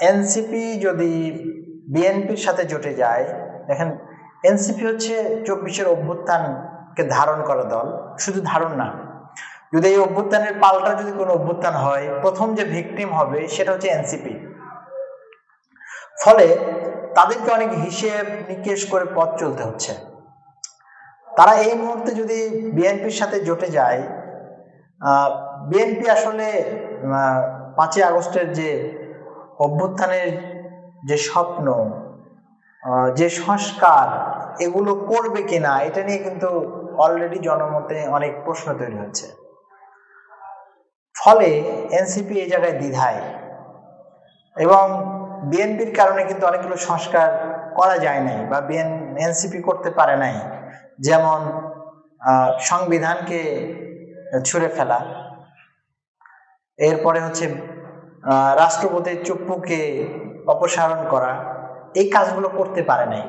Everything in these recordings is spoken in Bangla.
এনসিপি যদি বিএনপির সাথে জোটে যায়, দেখেন এনসিপি হচ্ছে 24-এর অভ্যুত্থানকে ধারণ করা দল, শুধু ধারণ না, যদি এই অভ্যুত্থানের পাল্টা যদি কোনো অভ্যুত্থান হয়, প্রথম যে ভিকটিম হবে সেটা হচ্ছে এনসিপি। ফলে তাদেরকে অনেক হিসেব নিকেশ করে পথ চলতে হচ্ছে। তারা এই মুহূর্তে যদি বিএনপির সাথে জোটে যায়, বিএনপি আসলে 5ই আগস্টের যে অভ্যুত্থানের যে স্বপ্ন, যে সংস্কার, এগুলো করবে কিনা এটা নিয়ে কিন্তু অলরেডি জনমতে অনেক প্রশ্ন তৈরি হচ্ছে। ফলে এনসিপি এই জায়গায় দ্বিধায়, এবং বিএনপির কারণে কিন্তু অনেকগুলো সংস্কার করা যায় নাই বা এনসিপি করতে পারে নাই। যেমন সংবিধানকে ছুঁড়ে ফেলা, এরপরে হচ্ছে রাষ্ট্রপতির চুপ্পুকে অপসারণ করা, এই কাজগুলো করতে পারে নাই।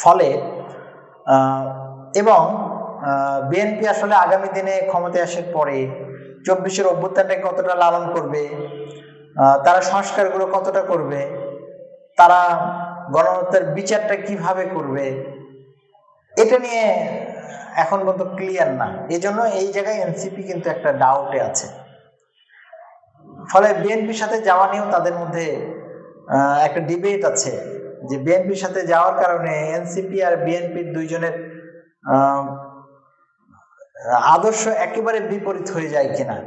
ফলে এবং বিএনপি আসলে আগামী দিনে ক্ষমতায় আসার পরে 24-এর অভ্যুত্থানটাকে কতটা লালন করবে, তারা সংস্কারগুলো কতটা করবে, তারা গণহত্যার বিচারটা কিভাবে করবে, এটা নিয়ে এখন পর্যন্ত ক্লিয়ার না। এই জন্য এই জায়গায় এনসিপি কিন্তু একটা ডাউটে আছে। ফলে বিএনপির সাথে যাওয়া নিয়েও তাদের মধ্যে একটা ডিবেট আছে যে বিএনপির সাথে যাওয়ার কারণে এনসিপি আর বিএনপির দুইজনের আদর্শ একেবারে বিপরীত হয়ে যায় কিনা।